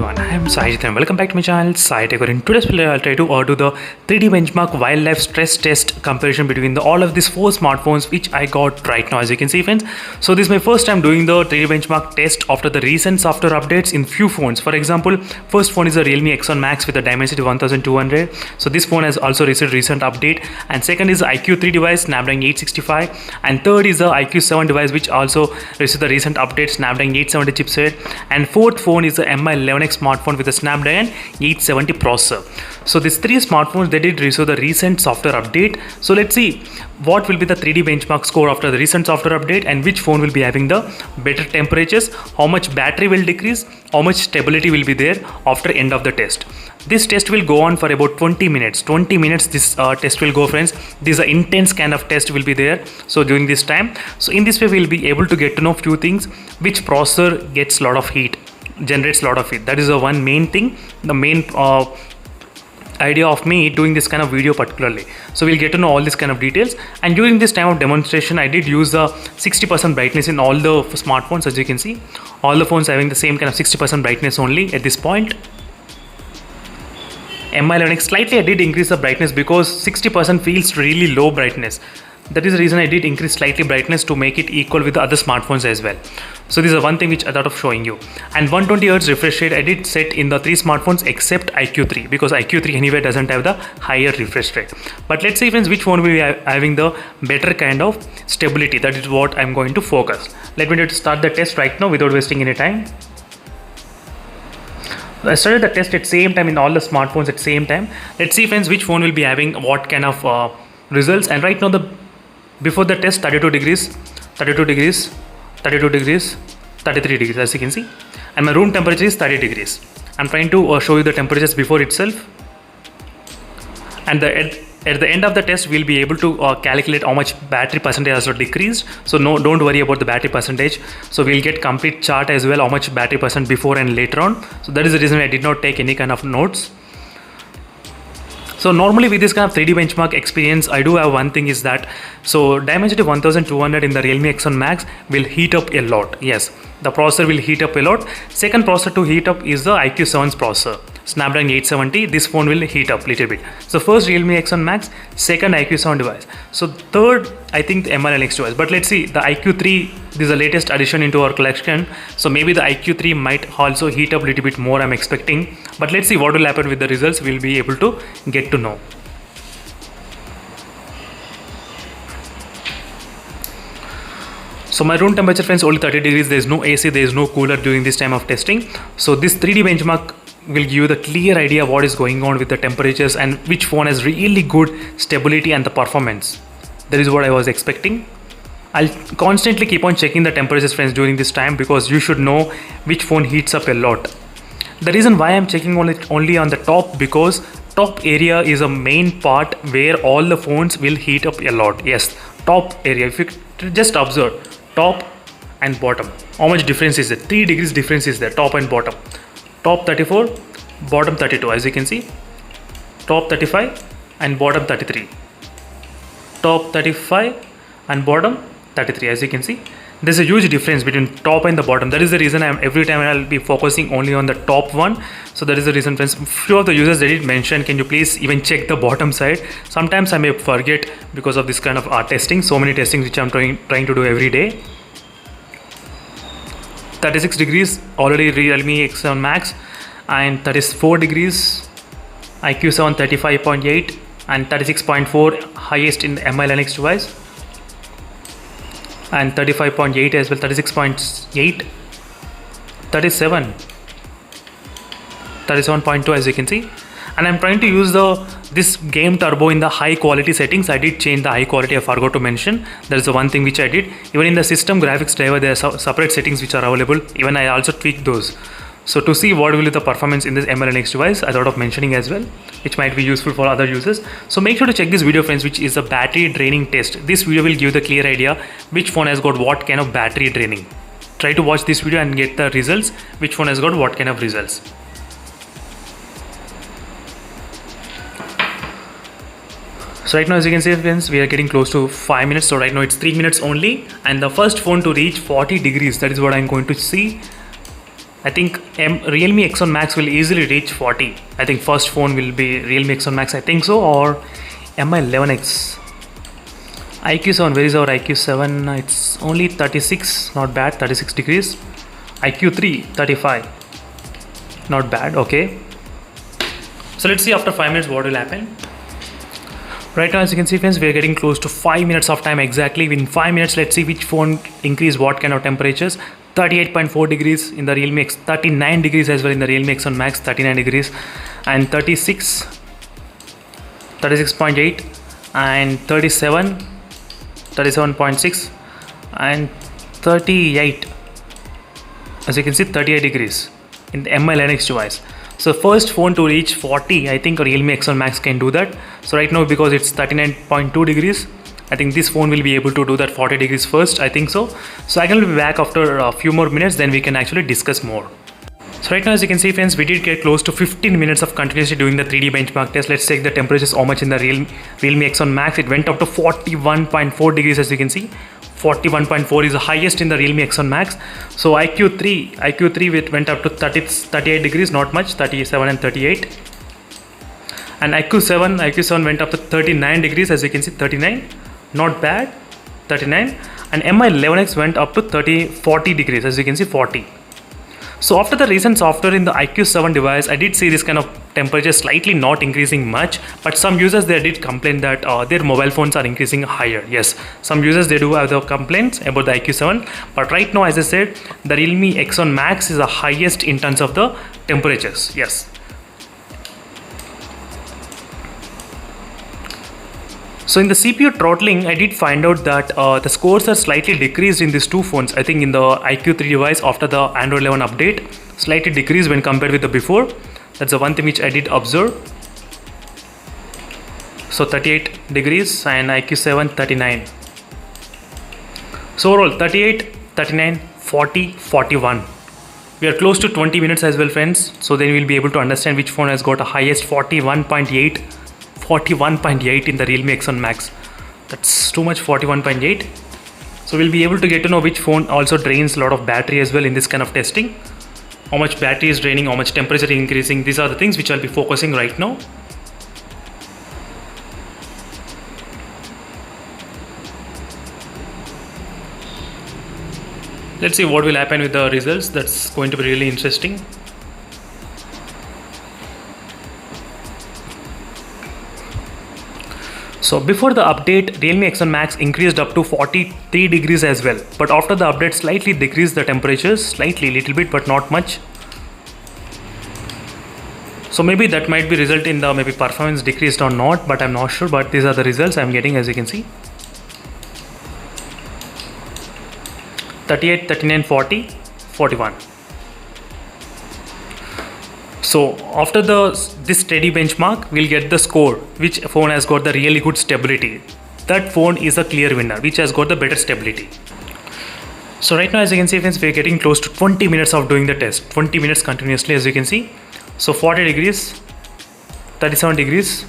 everyone, I am Sajid and welcome back to my channel SciTech. In today's video I'll try to do the 3D benchmark wildlife stress test comparison between all of these 4 smartphones which I got right now, as you can see friends. So this is my first time doing the 3D benchmark test after the recent software updates in few phones. For example, first phone is a Realme X1 Max with a dimensity 1200. So this phone has also received recent update, and second is the iQOO 3 device Snapdragon 865, and third is the iQOO 7 device which also received the recent update Snapdragon 870 chipset, and fourth phone is the Mi11X smartphone with a Snapdragon 870 processor. So these 3 smartphones, they did receive the recent software update. So let's see what will be the 3D benchmark score after the recent software update, and which phone will be having the better temperatures, how much battery will decrease, how much stability will be there after end of the test. This test will go on for about 20 minutes. 20 minutes this test will go, friends. This is an intense kind of test will be there. So during this time, so in this way we'll be able to get to know few things. Which processor gets a lot of heat, generates a lot of heat. That is the one main thing, the main idea of me doing this kind of video particularly. So we'll get to know all these kind of details, and during this time of demonstration I did use the 60% brightness in all the smartphones. As you can see, all the phones having the same kind of 60% brightness only at this point. Mi11X slightly I did increase the brightness because 60% feels really low brightness. That is the reason I did increase slightly brightness to make it equal with the other smartphones as well. So this is one thing which I thought of showing you. And 120Hz refresh rate I did set in the 3 smartphones except iQOO 3, because iQOO 3 anyway doesn't have the higher refresh rate. But let's see friends, which phone will be having the better kind of stability. That is what I'm going to focus. Let me start the test right now without wasting any time. I started the test at same time in all the smartphones at same time. Let's see friends, which phone will be having what kind of results. And right now before the test 32 degrees, 32 degrees, 32 degrees, 33 degrees, as you can see, and my room temperature is 30 degrees. I'm trying to show you the temperatures before itself, and at the end of the test we'll be able to calculate how much battery percentage has decreased. So don't worry about the battery percentage. So we'll get complete chart as well, how much battery percent before and later on. So that is the reason I did not take any kind of notes. So normally with this kind of 3D benchmark experience, I do have one thing is that, so dimensity 1200 in the Realme X1 Max will heat up a lot. Yes, the processor will heat up a lot. Second processor to heat up is the iQOO 7's processor, Snapdragon 870. This phone will heat up little bit. So first Realme X1 Max, second iQOO 7 device. So third I think the Mi11X device. But let's see, the iQOO 3, this is the latest addition into our collection. So maybe the iQOO 3 might also heat up a little bit more, I'm expecting. But let's see what will happen with the results. We'll be able to get to know. So my room temperature friends only 30 degrees. There is no AC, there is no cooler during this time of testing. So this 3D benchmark will give you the clear idea what is going on with the temperatures and which phone has really good stability and the performance. That is what I was expecting. I'll constantly keep on checking the temperatures friends during this time, because you should know which phone heats up a lot. The reason why I'm checking only on the top, because top area is a main part where all the phones will heat up a lot. Yes, top area. If you just observe top and bottom, how much difference is there? 3 degrees difference is there, top and bottom. Top 34, bottom 32, as you can see. Top 35 and bottom 33. Top 35 and bottom 33, as you can see. There's a huge difference between top and the bottom. That is the reason every time I'll be focusing only on the top one. So that is the reason friends. Few of the users they did mention, can you please even check the bottom side? Sometimes I may forget because of this kind of testing. So many testings which I'm trying to do every day. 36 degrees already Realme X7 Max, and 34 degrees iQOO 7 35.8, and 36.4 highest in the Mi11X device, and 35.8 as well, 36.8, 37, 37.2 as you can see. And I'm trying to use this game turbo in the high quality settings. I did change the high quality, I forgot to mention. That is the one thing which I did. Even in the system graphics driver there are separate settings which are available. Even I also tweaked those. So to see what will be the performance in this Mi11X device, I thought of mentioning as well, which might be useful for other users. So make sure to check this video friends, which is a battery draining test. This video will give you the clear idea which phone has got what kind of battery draining. Try to watch this video and get the results, which phone has got what kind of results. So right now, as you can see friends, we are getting close to 5 minutes. So right now it's 3 minutes only, and the first phone to reach 40 degrees, that is what I'm going to see. I think Realme X1 Max will easily reach 40. I think first phone will be Realme X1 Max, I think so, or MI 11X. iQOO 7, where is our iQOO 7? It's only 36, not bad, 36 degrees. iQOO 3, 35, not bad, okay. So let's see after 5 minutes what will happen. Right now, as you can see, friends, we are getting close to 5 minutes of time exactly. In 5 minutes, let's see which phone increase what kind of temperatures. 38.4 degrees in the Realme X, 39 degrees as well in the Realme X1 Max, 39 degrees, and 36, 36.8, and 37, 37.6, and 38. As you can see, 38 degrees in the MI 11X device. So first phone to reach 40, I think Realme X1 Max can do that. So right now, because it's 39.2 degrees, I think this phone will be able to do that 40 degrees first, I think so. So I can be back after a few more minutes, then we can actually discuss more. So right now, as you can see, friends, we did get close to 15 minutes of continuously doing the 3D benchmark test. Let's check the temperatures, how much in the Realme X1 Max. It went up to 41.4 degrees, as you can see. 41.4 is the highest in the Realme X1 Max. So iQOO 3 went up to 38 degrees, not much, 37 and 38. And iQOO 7 went up to 39 degrees, as you can see, 39, not bad, 39. And MI 11X went up to 40 degrees, as you can see, 40. So after the recent software in the iQOO 7 device, I did see this kind of temperature slightly not increasing much, but some users they did complain that their mobile phones are increasing higher. Yes, some users they do have the complaints about the iQOO 7, but right now, as I said, the Realme X1 Max is the highest in terms of the temperatures. Yes. So in the CPU throttling, I did find out that the scores are slightly decreased in these two phones. I think in the iQOO 3 device after the Android 11 update, slightly decreased when compared with the before. That's the one thing which I did observe. So 38 degrees and iQOO 7 39. So overall 38, 39, 40, 41. We are close to 20 minutes as well, friends. So then we'll be able to understand which phone has got a highest 41.8 in the Realme X1 Max. That's too much, 41.8. So we'll be able to get to know which phone also drains a lot of battery as well in this kind of testing. How much battery is draining, how much temperature is increasing. These are the things which I'll be focusing right now. Let's see what will happen with the results. That's going to be really interesting. So before the update, Realme X1 Max increased up to 43 degrees as well. But after the update, slightly decreased the temperatures, slightly, little bit, but not much. So maybe that might be result in the maybe performance decreased or not, but I'm not sure. But these are the results I'm getting, as you can see. 38, 39, 40, 41. So after this steady benchmark, we'll get the score, which phone has got the really good stability. That phone is a clear winner, which has got the better stability. So right now, as you can see, friends, we're getting close to 20 minutes of doing the test. 20 minutes continuously, as you can see. So 40 degrees, 37 degrees,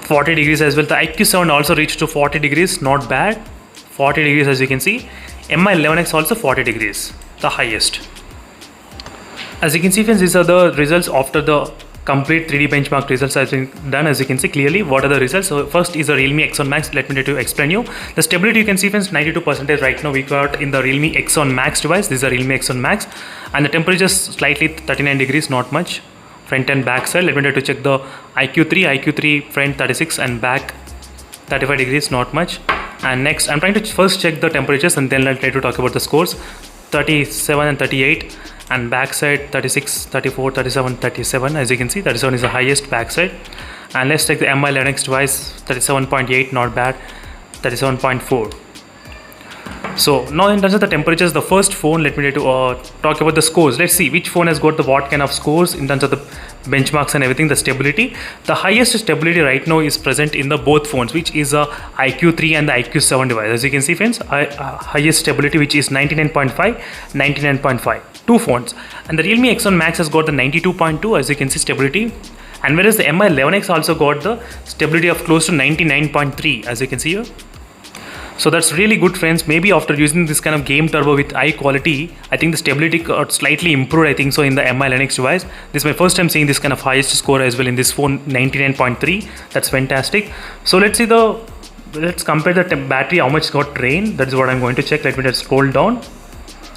40 degrees as well. The iQOO 7 also reached to 40 degrees, not bad. 40 degrees, as you can see. MI 11X also 40 degrees, the highest. As you can see, friends, these are the results after the complete 3D benchmark results has been done. As you can see clearly, what are the results? So first is the Realme X1 Max. Let me try to explain you. The stability, you can see, friends, 92% right now we got in the Realme X1 Max device. This is the Realme X1 Max. And the temperature is slightly 39 degrees, not much. Front and back side. Let me try to check the iQOO 3 front 36 and back 35 degrees, not much. And next, I'm trying to first check the temperatures and then I'll try to talk about the scores. 37 and 38. And backside 36, 34, 37, 37. As you can see, 37 is the highest backside. And let's take the MI 11X device, 37.8, not bad, 37.4. So now in terms of the temperatures, the first phone, let me try to talk about the scores. Let's see which phone has got the what kind of scores in terms of the benchmarks and everything, the stability. The highest stability right now is present in the both phones, which is a iQOO 3 and the iQOO 7 device. As you can see, friends, highest stability, which is 99.5, 99.5. Two phones. And the Realme X1 Max has got the 92.2, as you can see, stability. And whereas the MI 11X also got the stability of close to 99.3, as you can see here. So that's really good, friends. Maybe after using this kind of game turbo with high quality, I think the stability got slightly improved, I think so, in the MI Linux device. This is my first time seeing this kind of highest score as well in this phone, 99.3. That's fantastic. So let's compare the battery, how much got drained. That is what I'm going to check. Let me just scroll down,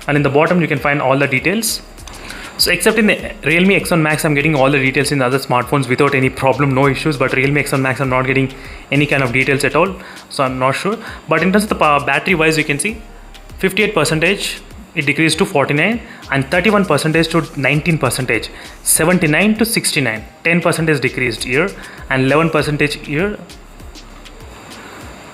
and in the bottom you can find all the details. So except in the Realme X1 Max, I'm getting all the details in the other smartphones without any problem, no issues. But Realme X1 Max, I'm not getting any kind of details at all. So I'm not sure. But in terms of the battery wise, you can see 58% it decreased to 49, and 31% to 19%, 79 to 69, 10% is decreased here, and 11% here.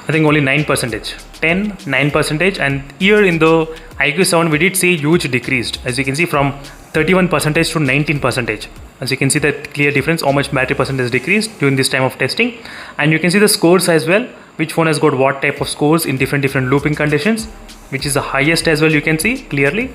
I think only 9%, 10, 9%, and here in the iQOO 7 we did see huge decreased, as you can see, from 31% to 19%. As you can see that clear difference, how much battery percentage decreased during this time of testing. And you can see the scores as well, which phone has got what type of scores in different looping conditions, which is the highest as well. You can see clearly.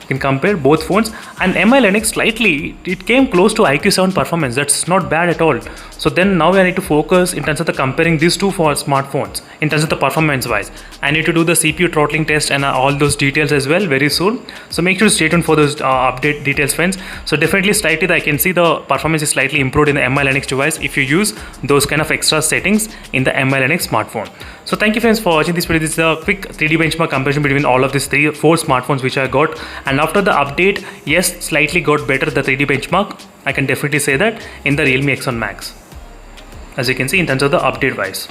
You can compare both phones, and MI Linux slightly it came close to iQOO 7 performance. That's not bad at all. So then now I need to focus in terms of the comparing these two for smartphones in terms of the performance wise. I need to do the CPU throttling test and all those details as well very soon. So make sure to stay tuned for those update details, friends. So definitely slightly I can see the performance is slightly improved in the MI Linux device if you use those kind of extra settings in the MI Linux smartphone. So thank you, friends, for watching this video. This is a quick 3D benchmark comparison between all of these 4 smartphones which I got. And after the update, yes, slightly got better the 3D benchmark. I can definitely say that in the Realme X1 Max, as you can see in terms of the update wise.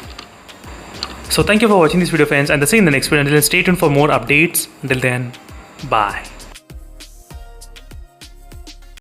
So thank you for watching this video, friends, and see you in the next video. Until then, stay tuned for more updates. Until then, bye.